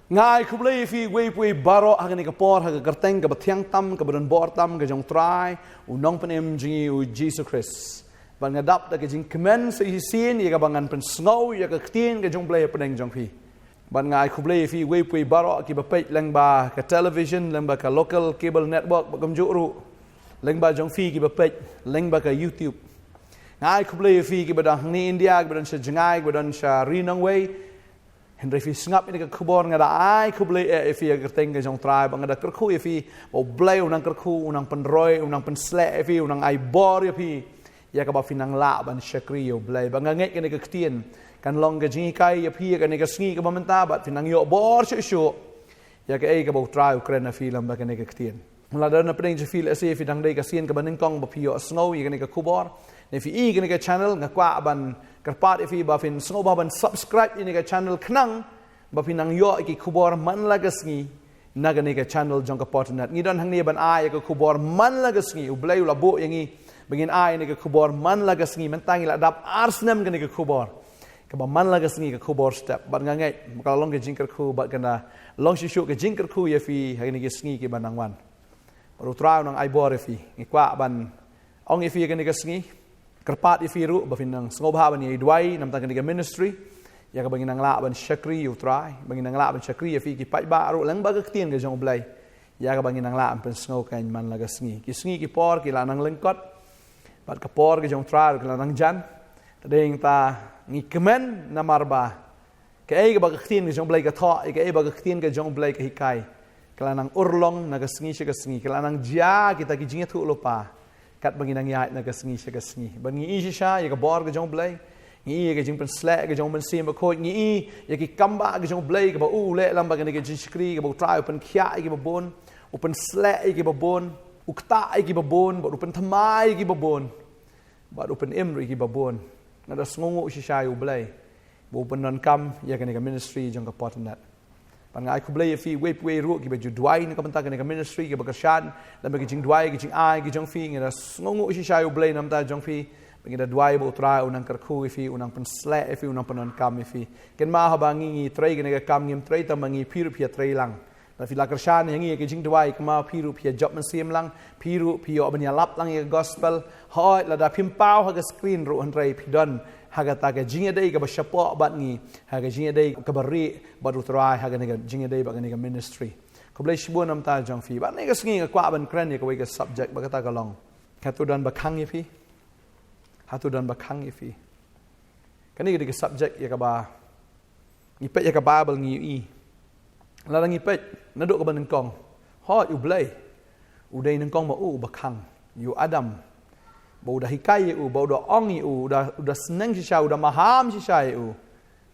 ngay khub lei fi wei pui baro hagani ka por haga garteng ka bathiang tam ka badan bor tam ka jong trai u nong panem jingi u Jesus Christ ban ngadap da ka jing kemen sa hisin ya ka bangan pen snow ya ka ktien ka jong blai peneng jong fi ban ngay khub lei fi wei pui baro ki ba pet lang ba ka television lang ba ka local cable network ba kam juru lang ba jong fi ki ba pet lang ba ka YouTube ngay khub lei fi ki ba dang ni India ki ba dan sa jangai ki ba dan sa rinang wei Henry fi ngap ini ke Khubor ngada ai Khublei fi gerteng ke jong trai bang ngada kerku fi o blai unang kerku unang penroi unang penslek fi unang ai bor fi ya ka ba finang la ban shakri o blai bang ngai ke ne ke ktien kan long ke jingi kai ya fi ke ne ke sngi ke mamenta bat finang yo bor shu ya ke ai ka ba trai Ukraine fi lam ba ke ne ke ktien mula na pedeng je fi le se fi dang dei ka sien ke baning kong ba fi yo snow ya ke ne ke Khubor ne fi ke ne ke channel ngakwa ban Karpat ifi bafin snow baban subscribe ini ke channel khang bafin ang yo ki Khubor man lagas ngi nagani ke channel jong ka potternet ngi don hang ni ban ai ke Khubor man lagas ngi ublai la bo yangi bangin ai ni ke Khubor man lagas ngi man tangi la dap arsnem gani ke Khubor ka ba man lagas ngi ke Khubor step bat ngai ka long ke jingker khu bat kana long shishu ke jingker khu ya fi hang ni ke sngi ke banang wan baru trau nang ai bor fi ngi kwa ban ong ifi gani ke sngi Kerpat ifiru bafinang sngobha ban ye dwai nam tang ke ministry ya ka bangin ang la ban shakri yu try bangin ang la ban shakri ya fi ki pai ba ru lang ba ka tien ke jong blai ya ka bangin ang la ban sngau kan man laga sngi ki por ki lanang lengkot bat ka por ke jong try ke lanang jan tadeng ta ngi kemen na marba ke ai ka ba ka tien ke jong blai ka tho ke ai ba ka tien ke jong blai ka hikai ke lanang urlong na ka sngi she ka sngi ke lanang ja kita ki jinge thu lopa kat bangin ang yait na kasngi siya kasngi ban ngi siya ya ka bor ka jong blai ngi ka jing pen slek ka jong pen sim ko ngi ya ki kamba ka jong blai ka ba u le lam ba ka ni jishkri ka ba try pen khya ki ba bon pen slek ki ba bon ukta ki ba bon ba pen thamai ki ba bon ba pen emri ki ba bon na da sngongo siya yu blai bo pen non kam ya ka ni ka ministry jong ka potternet ban ngai Khublei fi wei ru ki ba ju dwai ni ka panta ka ni ka ministry ki ba ka shan lam ba ki jing dwai ki jing ai ki jong fi ngi da sngongo si sha yu blai nam ta jong fi ba ngi da dwai bo tra unang kar khu fi unang pen slek fi unang pen kam fi ken ma ha ba ngi trei ki ni ka kam ngim trei ta ma ngi phiru phia trei lang da fi la kar shan ngi ki jing dwai ka ma phiru phia job man sim lang phiru phio ban ya lap lang ye gospel hoi la da phim pau ha ka screen ru han rei pidon haga taga jinga dei ka ba shapo bat ngi haga jinga dei ka bari baru trai haga nega jinga dei ba nega ministry Khublei shibu nam ta jong fi ba nega sngi ka kwa ban kren ye ka wei ka subject ba ka ta ka long hatu dan ba khang ye fi hatu dan ba khang ye fi kani ka subject ye ka ba ngi pet ye ka bible ngi i la ngi pet na do ka ban kong ho u blai u dei nang kong ba u ba khang yu adam bau dah hikai u bau dah ong u dah senang sisa u dah maham sisa u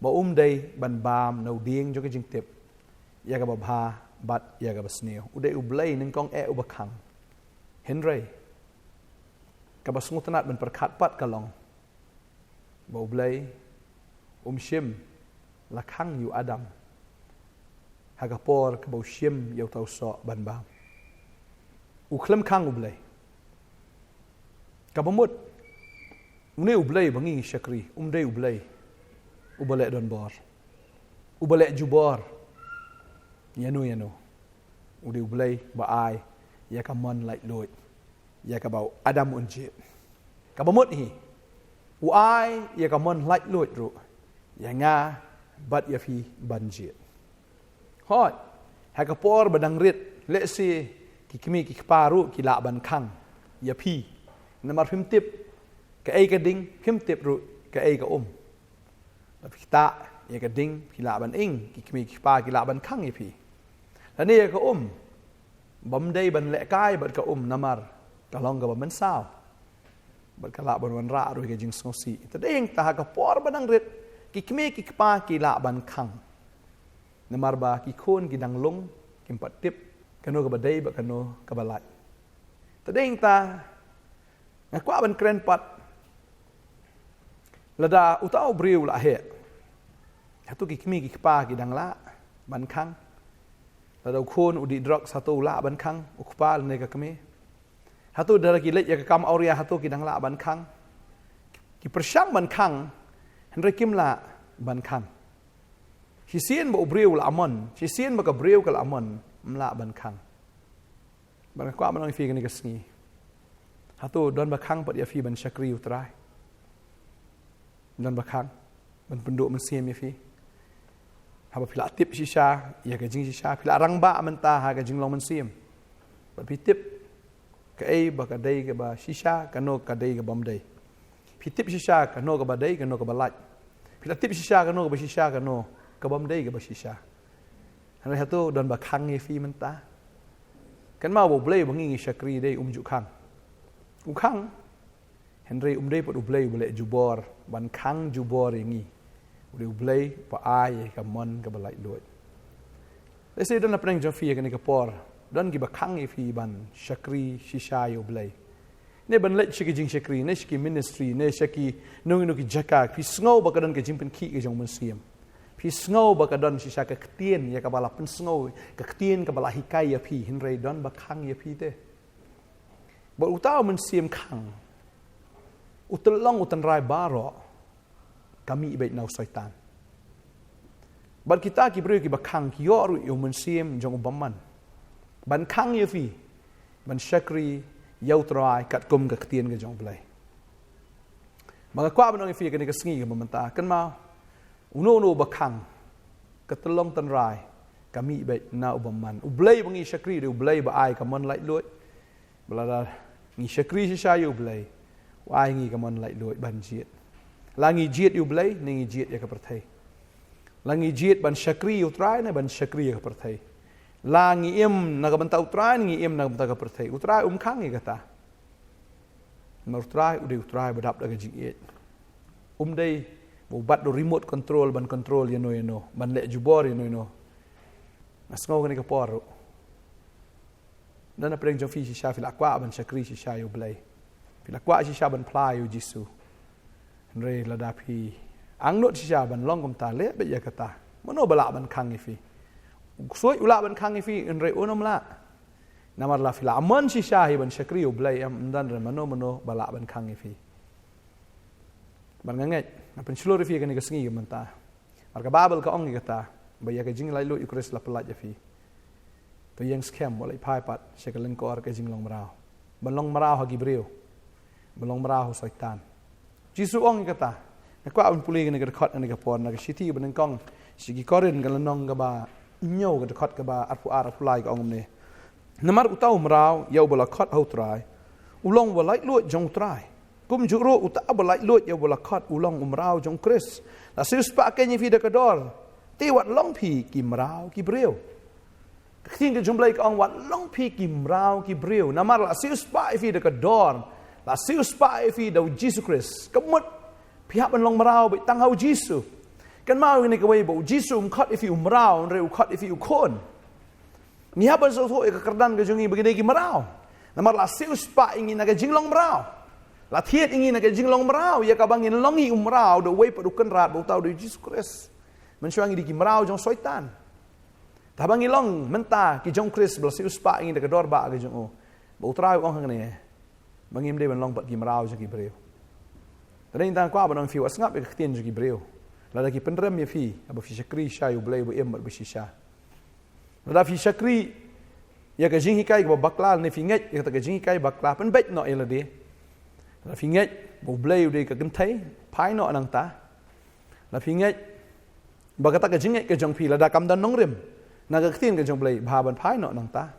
bau dei ban bam nau ding jo ke jing tip ya ka ba bha bat ya ka ba sneo u dei u blai ning kong u ba khang henry ka ba smutanat ban perkhat pat ka long bau blai shim la khang yu adam ha ka por ka bau shim yu tau so ban bam u klem khang u blai kabamut ne ublai bangi shakri dei ublai ubale don bor ubale jubor yanu ude ublai ba ai ya ka mon like loit ya ka bau adam unje kabamut hi u ai ya ka mon like loit ru ya nga bat ya fi banje hot ha ka por badang rit le si ki kimi ki paru ki la ban khang ya pi namar phim tip ka ai ka ding phim tip ru ka ai ka tapi kita ya ka ding kila ban ing ki kimi ki pa kila ban khang ipi la ni ka bam dei ban le kai bat ka namar ka long ka ban sao bat ka la ban wan ra ru ka jing snosi ta ding ta ka por banang rit ki kimi ki pa kila ban khang namar ba ki khon ki dang lung kim pat tip kano ka ba dei ba kano ka ba lai ta ding ta ngakwa ban kren pat lada utau briu la he hatu ki kimi ki pa ki dang la ban khang lada khon udi drug satu la ban khang ukpa ne ka kami hatu dara ki let ya ka kam auria hatu ki dang la ban khang ki persang ban khang henry kim la ban khang Hisien ba ubreu la amon, hisien ba ka breu ka la amon, mla ban khang. Ban kwa ban fi kan ni kasngi. Hato don ba khang pat ya fi ban shakri utrai. Don ba khang ban penduk mesiem ya fi. Haba pila tip shisha, ya ka jing shisha, pila rang ba menta ha ka jing long mesiem. Ba pi tip ka ai ba ka dai ka ba shisha, ka no ka dai ka bom dai. Pi tip shisha ka no ka ba dai ka no ka ba laj. Pila tip shisha ka no ka ba shisha ka no ka bom dai ka ba shisha. Hanai hato don ba khang ya fi menta. Kan mau bo blei bangi shakri dai umju khang. Khang Henry dai pot blei boleh jubor ban khang jubor yangi. Udah blei pa ai ka mon ka balai lot. Lese don apneng jofi kan ka por. Don ki ba khang fi ban shakri shisha yo blei. Ne ban let shiki jing shakri ne shiki ministry ne shiki nung ki jaka pi sngo ba ka don ka jing pen ki ka jong mun siam. Pi sngo ba ka don shisha ka ktien ya ka bala pen sngo ka ktien ka bala hikai ya pi Henry don ba khang ya pi te. Ba utau mun siam khang. Utelong utenrai baro kami ibet nau syaitan. Ban kita ki beri ki bakang ki yoru yo mensim jong ubaman. Ban khang ye fi ban shakri yau trai kat kum ka ktien ka jong blai. Maka kwa ban fi ka ni ka sngi ka mamanta kan ma uno bakang ketelong tenrai kami ibet nau ubaman. Ublai bangi shakri de ublai ba ai ka mon lai lot. Belada ngi shakri shisha yo blai. Wai ngi ka mon lai lot ban jiet. Langi jiet yu blai, ningi jiet ya ka perthai. Langi jiet ban shakri utrai na ban shakri ya ka perthai. Langi im na ka banta utrai, ningi im na ka banta ka perthai. Utrai khang ya kata. Ma utrai utrai badap da ka jiet. Dai bat do remote control ban control ya no. Ban le jubor ya no. Nasngau ka ni ka por. Dan na preng jong fi shisha fil akwa ban shakri shisha yu blai. Fil akwa shisha ban plai yu jisu. Re ladapi angnut shisha ban long kom ta le be ya kata mono bala ban khang ifi soi ula ban khang ifi re onom la namar la fila amon shisha hi ban shakri ublai am dan re mono bala ban khang ifi ban nganget na pen shlo rifi kan ni kasngi menta marka babel ka ong kata ba ya ka jing lai lu ikres la pelat ya fi to yang scam bolai pai pat shekaleng ko ar ka jing long marao ban long marao ha gibreo ban long marao syaitan Jisu ong kata, aku awun pulih kena dekat kena kapor, nak city benengkong, sigi korin kalau nong kaba inyo ke dekat kaba arpu lai ke ong ni. Namar utau merau, yau bola kat hau trai, ulong bolai luat jong trai. Kum juro utau bolai luat yau bola kat ulong merau jong Chris. La sius pakainya fi dekador, tiwat long pi ki merau ki breu. Keting ke jumlah ke ong wat long pi ki merau ki breu. Namar la sius pak fi dekador. La sius pa fi da Jesus Christ. Kemut pihak ban long marau bai tang hau Jesus. Kan mau ni ka wei bo Jesus kat if you marau re kat if you kon. Ni ha ban so tho ka kerdan ka jungi begini ki marau. Namar la sius pa ingin na ka jinglong marau. La thiet ingin na ka jinglong marau ya ka bangin longi marau da wei padu kan rat bo tau da Jesus Christ. Men syang di ki marau jong syaitan. Ta bangin long menta ki jong Christ bla sius pa ingin da ka dor ba ka jong o. Bo trai ong hang ni. Bangim dia ban long pat ki marau jaki breu. Tadi intang kwa ban fi wasngap ke ktien jaki breu. Lada ki penrem ya fi, aba fi shakri sha yu blai bo em bat bishisha. Lada fi shakri ya ka jing hikai bo bakla ne fi nget ya ta ka jing hikai bakla pen bet no ela de. La fi nget bo blai de ka gentai, pai no nang ta. La fi nget ba ka ta ka jing nget ka jong fi lada kam dan Nongkhryiem. Na ka ktien ka jong blai ba ban pai no nang ta.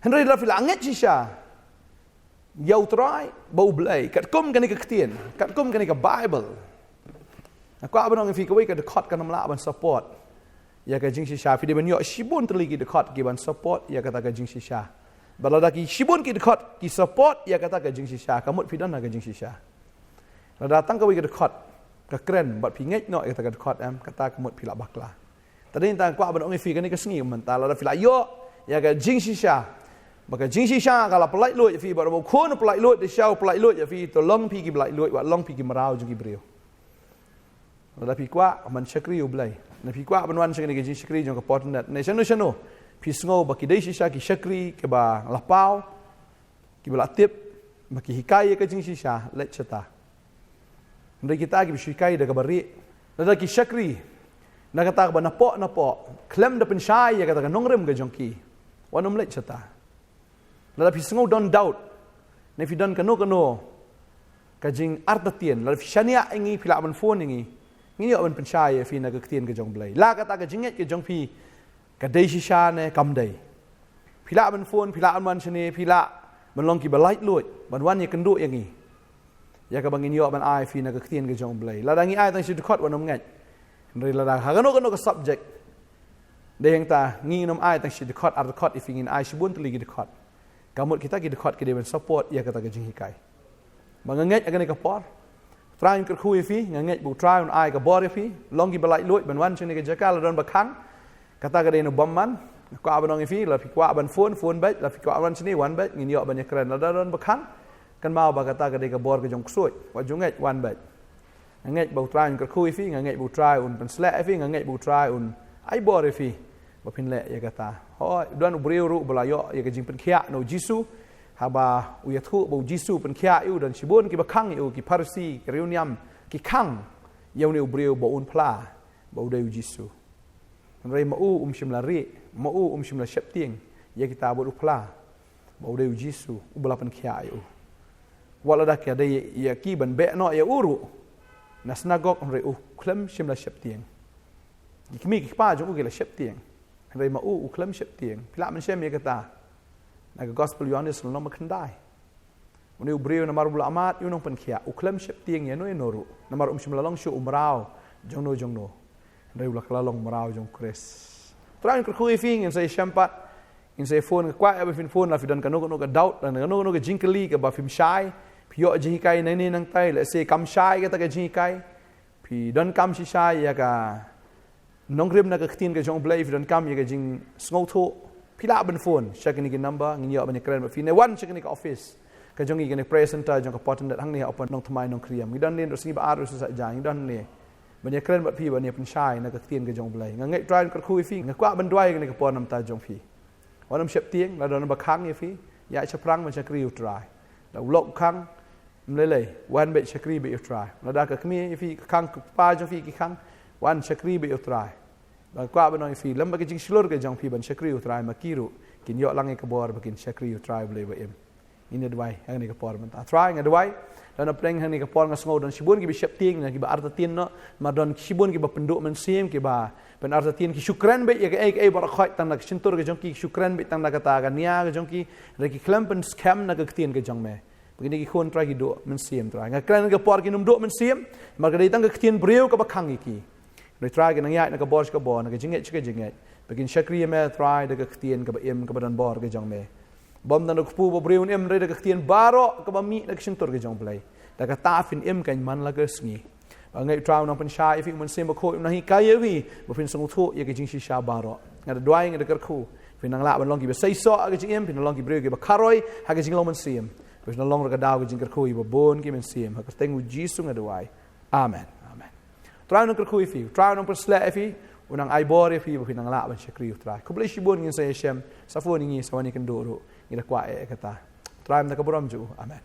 Henry la fi la nget shisha. Yau try bau blai kat kum kan ni ka ktien kat kum kan ni ka Bible aku abang fi ka wei ka dekat kan mla ban support ya ka jing shisha fi de ban yo shibun tli ki dekat ki ban support ya kata ka jing shisha balada ki shibun ki dekat ki support ya kata ka jing shisha kamut fi dan ka jing shisha la datang ka wei ka dekat ka kren bat fi nget no ya kata ka dekat am kata kamut fi la bakla tadi intang aku abang fi ka ni ka sngi mental la fi la yo ya ka jing shisha Maka jing shisha kalau pelai luat ya fi baru kon pelai luat de show pelai luat ya fi to long pi ki pelai luat wa long pi ki marau jung ki breu. La pi kwa man shakri u blai. Na pi kwa ban wan shakri ki jing shakri jung ka potternet. Ne shano pi sngo ba ki dei shisha ki shakri ke ba lapau ki ba tip ba ki hikai ka jing shisha let chata. Ndai kita ki shikai da ka bari. Da ki shakri nak kata ba napok klem da pensyai ya kata Nongkhryiem ke jongki wanum lek chata la pi sngau don doubt ne fi don kano kajing artatien la fi shania ingi pila ban phone ingi ngi yo ban pensyai fi na ke tien ke jong blai la kata ke jinget ke jong pi ka dei shisha ne kam dei pila ban phone pila an man chne pila ban long ki ba light luit ban wan ye kendu yang ni ya ka bangin yo ban ai fi na ke tien ke jong blai la dangi ai tang si khot wanum ngai ri la da ha kano ka subject de heng ta ngi nom ai tang si khot ar khot if ingin ai sibun tli gi khot kamut kita gi khot ke de ban support ya kata ke jing hikai manganget agan ka por try ke khu fi nganget bu try on ai ka bor fi long gi ba light luit ban wan chne ke jakal don ba khang kata ke de no bomman ko abanong fi la fi kwa ban phone bet la fi kwa ban chni wan bet ngin yo ban yakran la don ba khang kan mau ba kata ke de ka bor ke jong ksoi wa junget wan bet nget bu try ke khu fi nget bu try un ban sle fi nget bu try un ai bor fi ba pin le ya kata ho don ubriu ru bla yo ya ke jing pen khia no jisu haba u yathu bu jisu pen khia yu dan sibun ki ba khang yu ki parsi ki reuniam ki khang yo ne ubriu bo un pla bo de jisu rei mau shim la ri mau shim la shep tieng ya kita bo upla bo de jisu u bla pen khia yu wala da ka de ya ki ban be no ya uru na snagok rei u klem shim la shep tieng ki mi ki pa jo u ge la shep tieng rei mau u klem shep tieng pila man shem ya kata na gospel yohanes no ma khandai uni ubriu na mar bula amat yu nong pen khia u klem shep tieng ya no enoru na mar shim la long shu umrao jongno rei ulak lalong marau jong kres trai ke khu fi in sai champat in sai phone kwa ya fin phone la fi dan kanu ka doubt dan kanu ka jinkali ka ba fim shai pio ji kai nei nei nang tai la se kam shai ka ta ka ji kai pi dan kam shi shai ya ka Nongkhryiem na ka khtin ka jong blai fi dan kam ya ka jing ngau tho pila ban phone shakini ki number ngi yo ban kren ba fi ne wan shakini ka office ka jong i ka ne presenter jong ka potternettvn hang ne open Nongthymmai Nongkhryiem ngi dan len ro si ba ar su sa jang dan ne ban ya kren ba phi ban ya pen shai na ka tien ka jong blai ngai try ka khu fi ngakwa ban dwai ka ne ka pon nam ta jong phi wanam shep tieng la don ba khang ye fi ya chaprang ma chakri u try la ulok khang mlele wan be chakri be u try la da ka khmi fi khang pa jong fi ki khang wan chakri be u try la kwa ban fi lam ba ki jing shlor ka jong phi ban chakri u try ma kiru kin yo lang ka bor ba kin chakri u try blai ba em in dwai hang ne ka por man ta try ngadwai dan apreng hani ka por ngasngau dan sibun ki bishap ting na ki ba artatien no ma don sibun ki ba penduk men sim ki ba pen artatien ki syukran be ya ai bar khoi tang nak sintur ke jong ki syukran be tang na kata ga nia ke jong ki re ki klampen scam na ka tien ke jong me begini ki khon try ki do men sim try ngakran ka por ki num do men sim mar ka dei tang ka tien breu ka ba khang ki re try ke nang ya na ka bor ka bor na ka jinget jinget begin shakri me try de ka tien ka ba em ka ba dan bor ke jong me bom dan ku bo breun em re de ktien baro ka ba mi de sintor ke jong play da ka ta fin em kan man la ga sngi ba ngai trau nang pen sha if mun sem ko na hi kai wi bo fin song thu ye ke jing shi sha baro nga de dwai nga de kar khu fin nang la ban long ki be sai so ga jing em fin long ki bre ke ba karoi ha ga jing long man sem bo fin long ga daw ga jing kar khu bo bon ki men sem ha ka teng u jisu nga dwai amen trau nang kar khu if trau nang per sla if unang ai bor if bo fin nang la ban shakri utrai ku ble shi bon ngin sai shem sa fo ni sa wani kan do ro ila kwa e kata try na kaburam ju amen